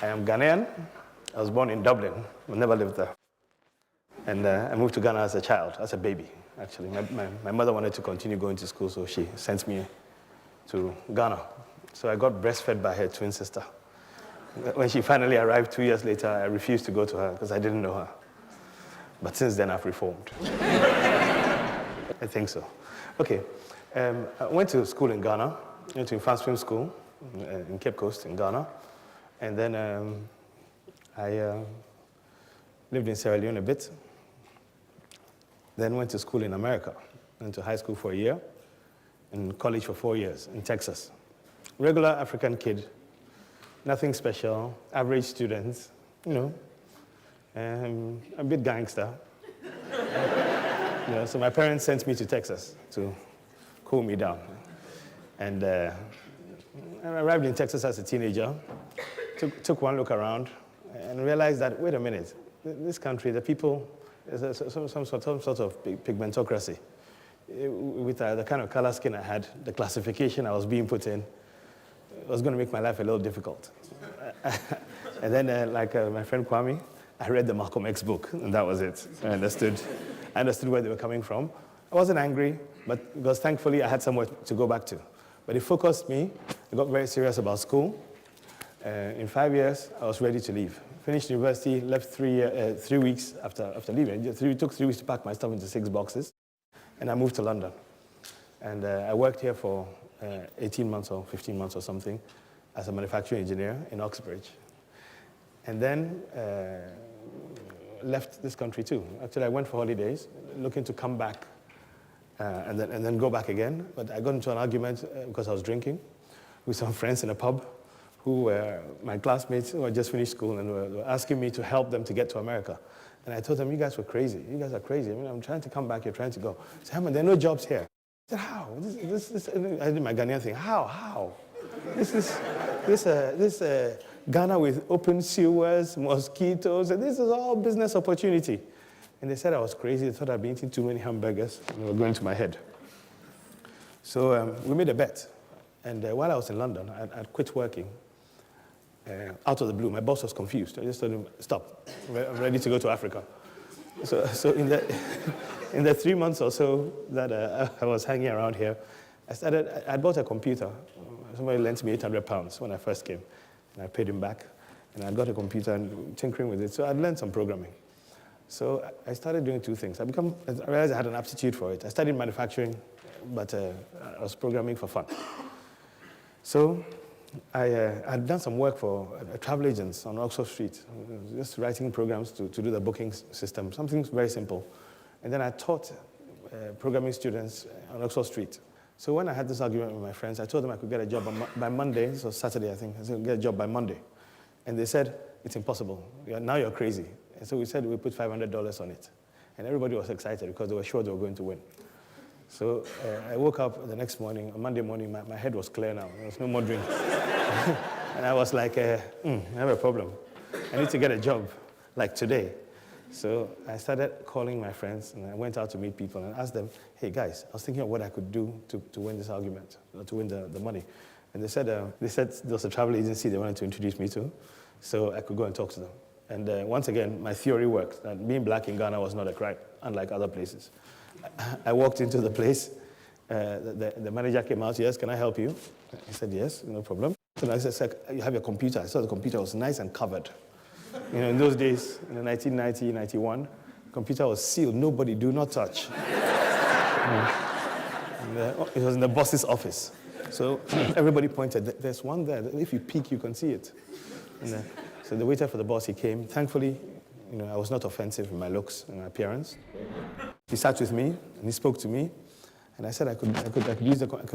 I am Ghanaian. I was born in Dublin, but never lived there. And I moved to Ghana as a child, as a baby, actually. My mother wanted to continue going to school, so she sent me to Ghana. So I got breastfed by her twin sister. When she finally arrived 2 years later, I refused to go to her because I didn't know her. But since then, I've reformed. I think so. Okay, I went to school in Ghana. I went to Infant Swim School in Cape Coast in Ghana. And then I lived in Sierra Leone a bit. Then went to school in America. Went to high school for a year and college for 4 years in Texas. Regular African kid, nothing special, average students, you know, a bit gangster. You know, so my parents sent me to Texas to cool me down. And I arrived in Texas as a teenager, took one look around, and realized that, wait a minute, this country, the people, there's some sort of pigmentocracy. With the kind of color skin I had, the classification I was being put in, it was going to make my life a little difficult. And then, like my friend Kwame, I read the Malcolm X book, and that was it. I understood where they were coming from. I wasn't angry, but because thankfully I had somewhere to go back to. But it focused me. I got very serious about school. In 5 years, I was ready to leave. Finished university, left 3 weeks after leaving. It took 3 weeks to pack my stuff into 6 boxes. And I moved to London. And I worked here for 18 months or 15 months or something as a manufacturing engineer in Oxbridge. And then left this country too. Actually, I went for holidays, looking to come back and then go back again. But I got into an argument because I was drinking with some friends in a pub who were my classmates who had just finished school and were asking me to help them to get to America. And I told them, you guys were crazy. You guys are crazy. I mean, I'm trying to come back. You're trying to go. I said, Herman, there are no jobs here. I said, how? I did my Ghanaian thing. How? This Ghana with open sewers, mosquitoes, and this is all business opportunity. And they said I was crazy. They thought I'd been eating too many hamburgers, and they were going to my head. So we made a bet. And while I was in London, I'd quit working. Out of the blue, my boss was confused. I just told him, stop, I'm ready to go to Africa. So in the 3 months or so that I was hanging around here, I bought a computer. Somebody lent me £800 when I first came, and I paid him back. And I got a computer and tinkering with it, so I'd learned some programming. So I started doing 2 things. I realized I had an aptitude for it. I studied manufacturing, but I was programming for fun. So I had done some work for travel agents on Oxford Street, just writing programs to do the booking system, something very simple. And then I taught programming students on Oxford Street. So when I had this argument with my friends, I told them I could get a job by Monday. This was Saturday, I think. I said, I could get a job by Monday. And they said, it's impossible. Now you're crazy. And so we said we put $500 on it. And everybody was excited because they were sure they were going to win. So I woke up the next morning, on Monday morning, my head was clear now. There was no more drink. And I was like, I have a problem. I need to get a job, like today. So I started calling my friends, and I went out to meet people and asked them, hey, guys, I was thinking of what I could do to win this argument, to win the money. And they said there was a travel agency they wanted to introduce me to, so I could go and talk to them. And once again, my theory worked, that being black in Ghana was not a crime, unlike other places. I walked into the place. The manager came out, yes, can I help you? I said, yes, no problem. So I said, you have your computer. I saw the computer was nice and covered. You know, in those days, in 1990, 91, the computer was sealed. Nobody, do not touch. It was in the boss's office. So everybody pointed, there's one there. If you peek, you can see it. So the waiter for the boss, he came. Thankfully, you know, I was not offensive in my looks and my appearance. He sat with me, and he spoke to me. And I said I could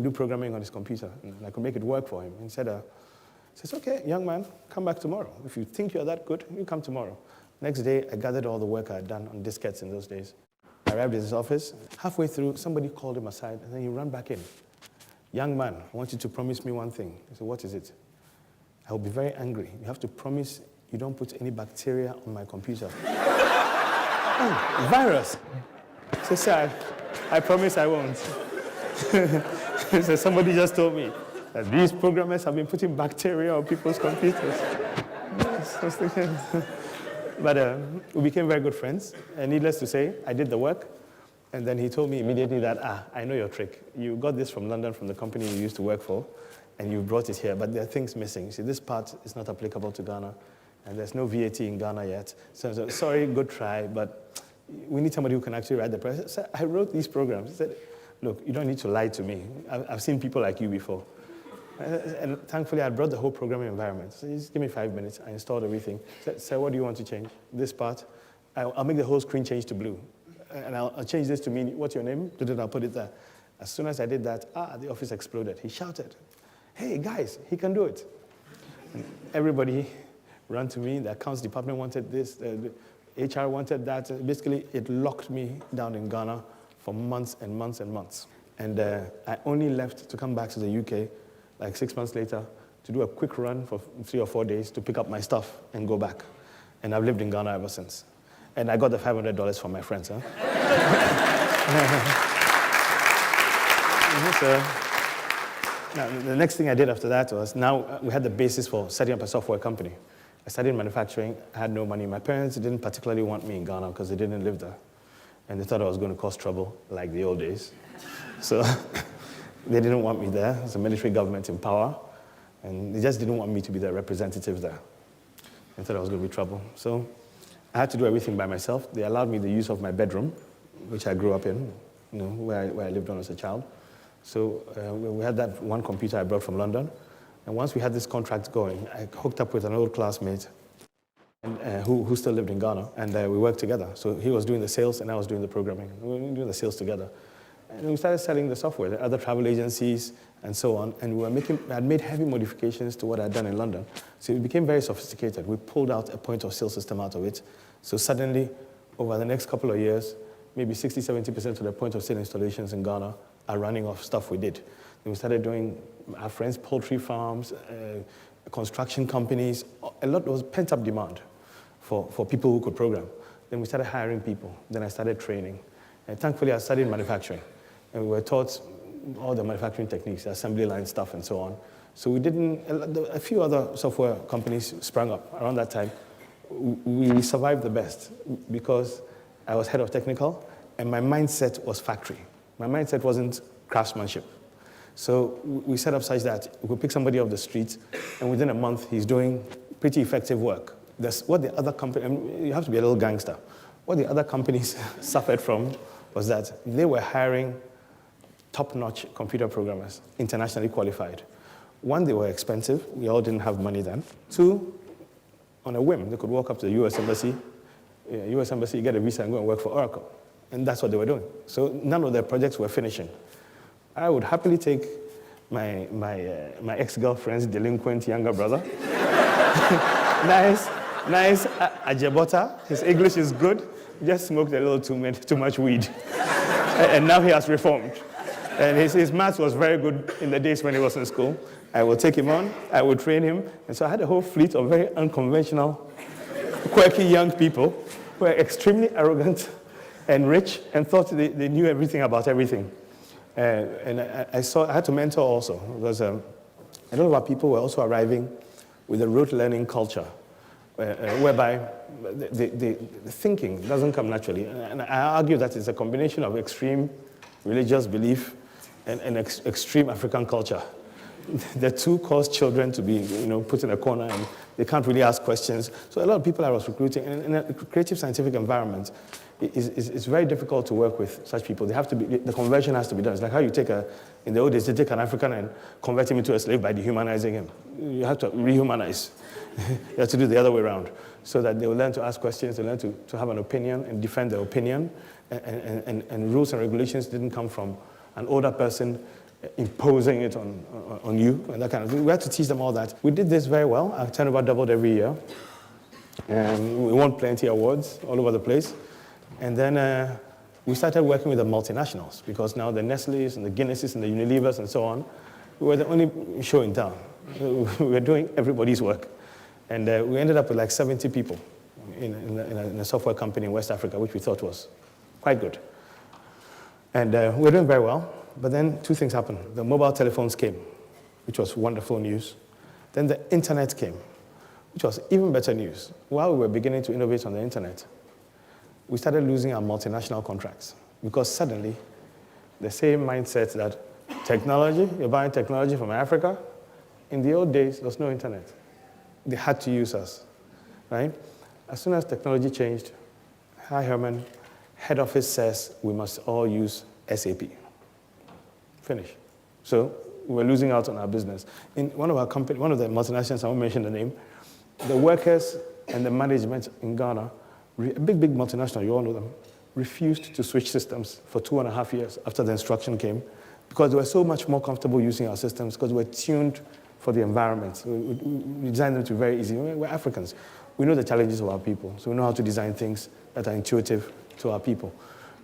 do programming on his computer, and I could make it work for him. And he said, okay, young man, come back tomorrow. If you think you're that good, you come tomorrow. Next day, I gathered all the work I had done on diskettes in those days. I arrived at his office. Halfway through, somebody called him aside, and then he ran back in. Young man, I want you to promise me one thing. I said, what is it? I will be very angry. You have to promise you don't put any bacteria on my computer. Oh, virus. I said, sir, I promise I won't. So somebody just told me that these programmers have been putting bacteria on people's computers. But we became very good friends. And needless to say, I did the work. And then he told me immediately that, I know your trick. You got this from London, from the company you used to work for, and you brought it here, but there are things missing. See, this part is not applicable to Ghana, and there's no VAT in Ghana yet. So sorry, good try, but we need somebody who can actually write the press. So I wrote these programs. He said, look, you don't need to lie to me. I've seen people like you before. And thankfully, I brought the whole programming environment. So just give me 5 minutes. I installed everything. So what do you want to change? This part. I'll make the whole screen change to blue. And I'll change this to mean, what's your name? I'll put it there. As soon as I did that, the office exploded. He shouted, hey, guys, he can do it. And everybody ran to me. The accounts department wanted this. The HR wanted that. Basically, it locked me down in Ghana for months and months and months. And I only left to come back to the UK like 6 months later to do a quick run for 3 or 4 days to pick up my stuff and go back. And I've lived in Ghana ever since. And I got the $500 from my friends, huh? Now, the next thing I did after that was, now we had the basis for setting up a software company. I studied manufacturing, I had no money. My parents didn't particularly want me in Ghana because they didn't live there. And they thought I was going to cause trouble, like the old days. So they didn't want me there. There's a military government in power. And they just didn't want me to be their representative there. They thought I was going to be trouble. So I had to do everything by myself. They allowed me the use of my bedroom, which I grew up in, where I lived on as a child. So we had that one computer I brought from London. And once we had this contract going, I hooked up with an old classmate who still lived in Ghana, and we worked together. So he was doing the sales, and I was doing the programming. We were doing the sales together. And we started selling the software to other travel agencies and so on. And I had made heavy modifications to what I'd done in London. So it became very sophisticated. We pulled out a point of sale system out of it. So suddenly, over the next couple of years, maybe 60, 70% of the point of sale installations in Ghana are running off stuff we did. Then we started doing our friends' poultry farms, construction companies. A lot was pent-up demand for people who could program. Then we started hiring people. Then I started training. And thankfully, I studied manufacturing. And we were taught all the manufacturing techniques, the assembly line stuff, and so on. So we a few other software companies sprang up around that time. We survived the best because I was head of technical, and my mindset was factory. My mindset wasn't craftsmanship. So we set up such that we pick somebody off the street, and within a month, he's doing pretty effective work. That's what the other company, you have to be a little gangster. What the other companies suffered from was that they were hiring top-notch computer programmers, internationally qualified. One, they were expensive. We all didn't have money then. Two, on a whim, they could walk up to the US Embassy. US Embassy, you get a visa and go and work for Oracle. And that's what they were doing. So none of their projects were finishing. I would happily take my ex-girlfriend's delinquent younger brother. nice Ajebota. His English is good. Just smoked a little too much weed. And now he has reformed. And his maths was very good in the days when he was in school. I would take him on, I would train him. And so I had a whole fleet of very unconventional, quirky young people who were extremely arrogant and rich and thought they knew everything about everything. And I had to mentor also, because a lot of our people were also arriving with a rote learning culture, whereby the thinking doesn't come naturally. And I argue that it's a combination of extreme religious belief and extreme African culture. The two cause children to be put in a corner, and they can't really ask questions. So a lot of people I was recruiting in a creative scientific environment, it's very difficult to work with such people. They have to be, the conversion has to be done. It's like how you take in the old days, they take an African and convert him into a slave by dehumanizing him. You have to rehumanize. You have to do the other way around, so that they will learn to ask questions, they learn to have an opinion and defend their opinion, and rules and regulations didn't come from an older person imposing it on you, and that kind of thing. We had to teach them all that. We did this very well. Our turnover doubled every year. And we won plenty of awards all over the place. And then we started working with the multinationals, because now the Nestle's and the Guinnesses and the Unilevers and so on, we were the only show in town. We were doing everybody's work. And we ended up with like 70 people in a software company in West Africa, which we thought was quite good. And we were doing very well. But then two things happened. The mobile telephones came, which was wonderful news. Then the internet came, which was even better news. While we were beginning to innovate on the internet, we started losing our multinational contracts because suddenly the same mindset that technology, you're buying technology from Africa. In the old days, there was no internet. They had to use us, right? As soon as technology changed, hi Herman, head office says we must all use SAP. Finish. So we're losing out on our business. In one of our company, one of the multinationals, I won't mention the name, the workers and the management in Ghana, a big multinational, you all know them, refused to switch systems for 2.5 years after the instruction came because they were so much more comfortable using our systems because we're tuned for the environment. We designed them to be very easy. We're Africans. We know the challenges of our people, so we know how to design things that are intuitive to our people.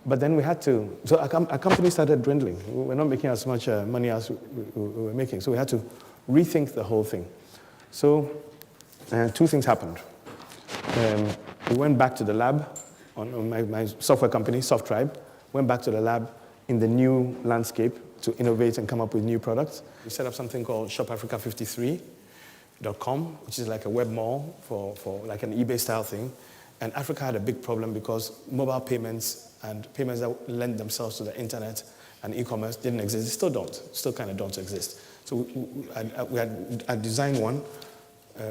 But then we had to, so our company started dwindling. We're not making as much money as we were making, so we had to rethink the whole thing. So two things happened. We went back to the lab, on my software company, SOFTtribe, went back to the lab in the new landscape to innovate and come up with new products. We set up something called shopafrica53.com, which is like a web mall for like an eBay-style thing. And Africa had a big problem because mobile payments and payments that lend themselves to the internet and e-commerce didn't exist. They still kind of don't exist. So I designed one,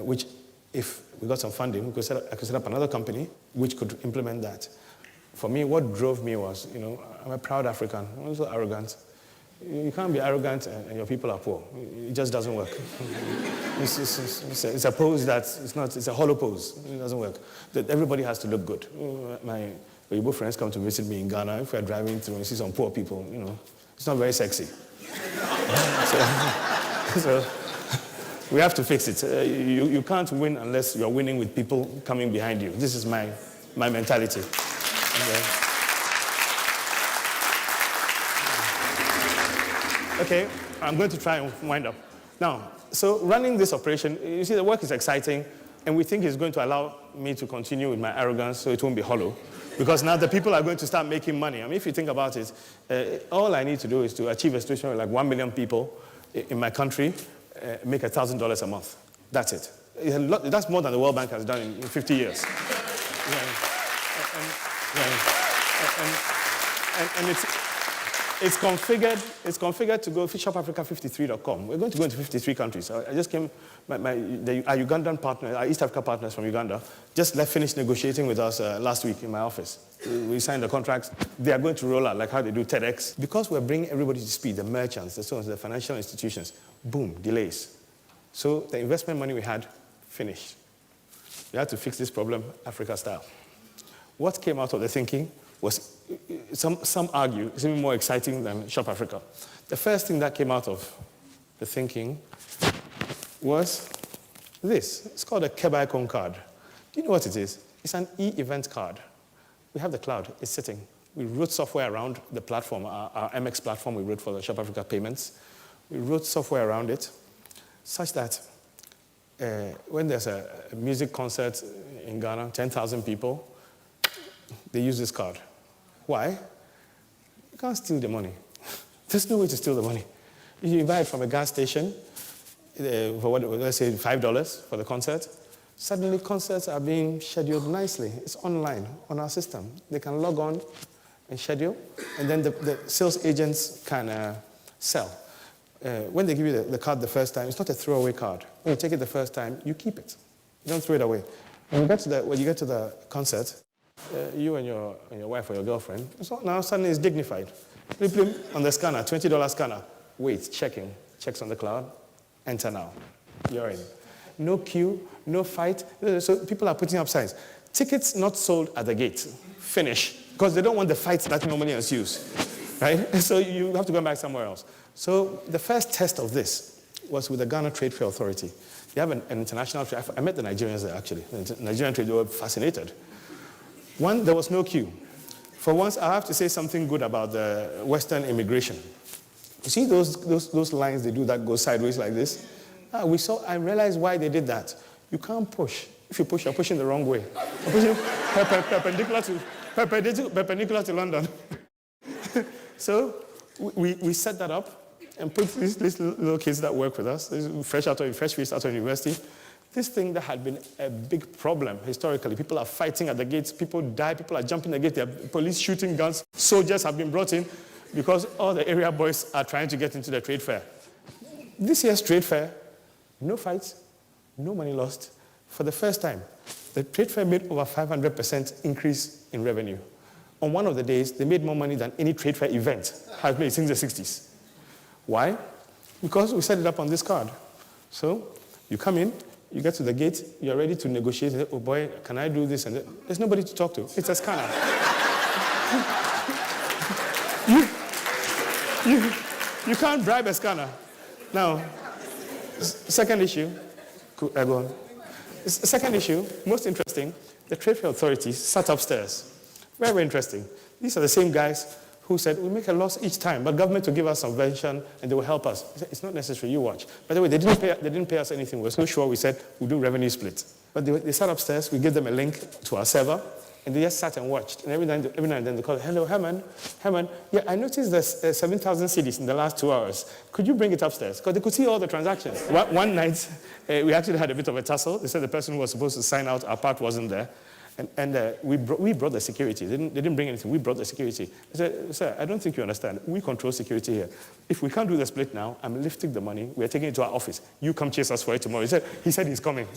which if we got some funding, I could set up another company which could implement that. For me, what drove me was, I'm a proud African. I'm also arrogant. You can't be arrogant and your people are poor. It just doesn't work. It's a pose it's a hollow pose. It doesn't work. That everybody has to look good. My Igbo friends come to visit me in Ghana. If we're driving through and see some poor people, it's not very sexy. so we have to fix it. You can't win unless you're winning with people coming behind you. This is my mentality. Okay, I'm going to try and wind up. Now, so running this operation, you see the work is exciting, and we think it's going to allow me to continue with my arrogance so it won't be hollow. Because now the people are going to start making money. I mean, if you think about it, all I need to do is to achieve a situation where like 1 million people in my country make $1,000 a month. That's it. That's more than the World Bank has done in 50 years. And it's configured to go shopafrica53.com. We're going to go into 53 countries. I just came, our Ugandan partner, our East Africa partners from Uganda, just finished negotiating with us last week in my office. We signed the contracts. They are going to roll out like how they do TEDx. Because we're bringing everybody to speed, the merchants, the financial institutions, boom, delays. So the investment money we had, finished. We had to fix this problem Africa style. What came out of the thinking was, some argue, it's even more exciting than Shop Africa. The first thing that came out of the thinking was this. It's called a Kebaikon card. Do you know what it is? It's an e-event card. We have the cloud. It's sitting. We wrote software around the platform, our MX platform we wrote for the Shop Africa payments. We wrote software around it such that when there's a music concert in Ghana, 10,000 people, they use this card. Why? You can't steal the money. There's no way to steal the money. You buy it from a gas station for let's say $5 for the concert. Suddenly concerts are being scheduled nicely. It's online on our system. They can log on and schedule, and then the sales agents can sell. When they give you the card the first time, it's not a throwaway card. When you take it the first time, you keep it. You don't throw it away. When you get to the concert, you and your wife or your girlfriend, so now suddenly it's dignified. On the scanner, $20 scanner. Wait, checking. Checks on the cloud. Enter now. You're in. No queue, no fight. So people are putting up signs. Tickets not sold at the gate. Finish. Because they don't want the fights that normally ensues. Right? So you have to go back somewhere else. So the first test of this was with the Ghana Trade Fair Authority. They have an international trade. I met the Nigerians there, actually. The Nigerian trade, they were fascinated. One, there was no queue. For once, I have to say something good about the Western immigration. You see those lines they do that go sideways like this? I realized why they did that. You can't push. If you push, you're pushing the wrong way. You're pushing perpendicular to London. So we set that up and put these little kids that work with us, fresh faced out of university, This thing that had been a big problem historically, people are fighting at the gates, people die, people are jumping the gate, there are police shooting guns, soldiers have been brought in because all the area boys are trying to get into the trade fair. This year's trade fair, no fights, no money lost. For the first time, the trade fair made over 500% increase in revenue. On one of the days, they made more money than any trade fair event has made since the 60s. Why? Because we set it up on this card. So you come in, you get to the gate, you're ready to negotiate. Oh boy, can I do this? And that? There's nobody to talk to. It's a scanner. you can't bribe a scanner. Now, second issue, go on. Second issue, most interesting, the Trade Fair authorities sat upstairs. Very, very interesting. These are the same guys who said, we make a loss each time, but government will give us subvention and they will help us. It's not necessary, you watch. By the way, they didn't pay us anything. We were so sure, we said, we'll do revenue split. But they sat upstairs, we gave them a link to our server, and they just sat and watched. And every now and then they called, hello, Herman, yeah, I noticed there's 7,000 CDs in the last 2 hours. Could you bring it upstairs? Because they could see all the transactions. One night, we actually had a bit of a tussle. They said the person who was supposed to sign out, our part wasn't there. And we brought the security. They didn't bring anything. We brought the security. I said, sir, I don't think you understand. We control security here. If we can't do the split now, I'm lifting the money. We're taking it to our office. You come chase us for it tomorrow. He said he's coming.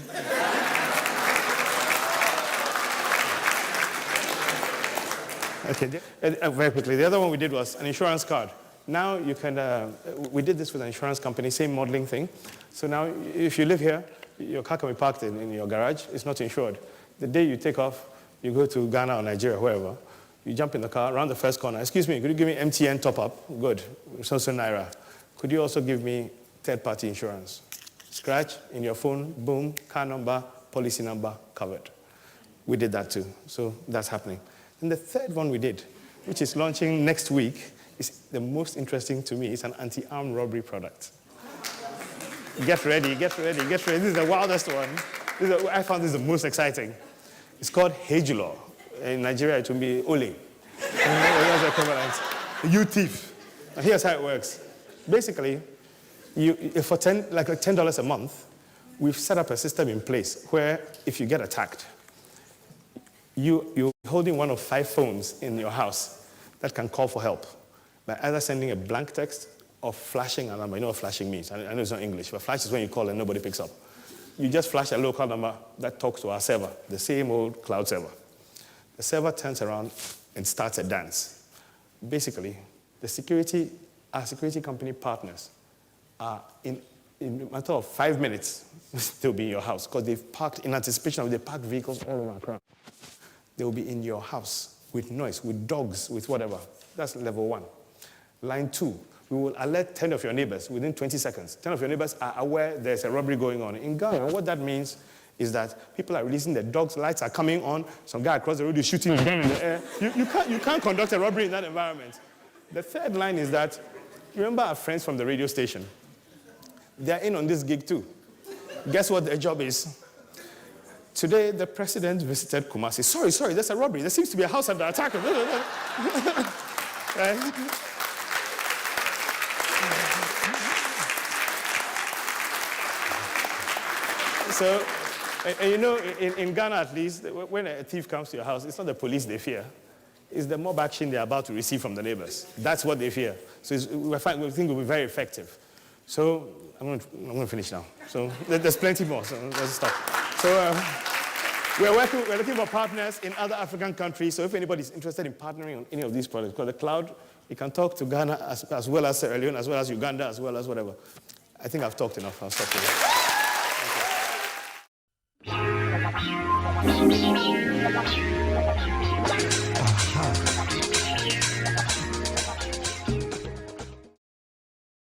Okay, very quickly. The other one we did was an insurance card. Now you can, we did this with an insurance company, same modeling thing. So now if you live here, your car can be parked in your garage. It's not insured. The day you take off, you go to Ghana or Nigeria, wherever, you jump in the car, around the first corner. Excuse me, could you give me MTN top-up? Good, so Naira. Could you also give me third-party insurance? Scratch in your phone, boom, car number, policy number, covered. We did that too, so that's happening. And the third one we did, which is launching next week, is the most interesting to me. It's an anti-armed robbery product. Get ready, get ready, get ready. This is the wildest one. I found this the most exciting. It's called Hejulor. In Nigeria, it will be Ole. That's the equivalent. You thief. Now, here's how it works. Basically, for $10 a month, we've set up a system in place where if you get attacked, you're holding one of 5 phones in your house that can call for help by either sending a blank text or flashing a number. You know what flashing means. I know it's not English, but flash is when you call and nobody picks up. You just flash a local number that talks to our server, the same old cloud server. The server turns around and starts a dance. Basically, our security company partners are in a matter of 5 minutes, they'll be in your house because they've parked in anticipation of they parked vehicles all over Accra. They'll be in your house with noise, with dogs, with whatever. That's level 1. Line 2. We will alert 10 of your neighbors within 20 seconds. 10 of your neighbors are aware there's a robbery going on. In Ghana, what that means is that people are releasing their dogs, lights are coming on, some guy across the road is shooting a gun in the air. You can't conduct a robbery in that environment. The third line is that, remember our friends from the radio station? They're in on this gig too. Guess what their job is? Today, the president visited Kumasi. Sorry, there's a robbery. There seems to be a house under attack. Right? So, and you know, in Ghana at least, when a thief comes to your house, it's not the police they fear. It's the mob action they're about to receive from the neighbors. That's what they fear. So we think it will be very effective. So I'm going to finish now. So there's plenty more, so let's stop. So we're looking for partners in other African countries. So if anybody's interested in partnering on any of these products, because the cloud, you can talk to Ghana as well as Sierra Leone, as well as Uganda, as well as whatever. I think I've talked enough. I'll stop here.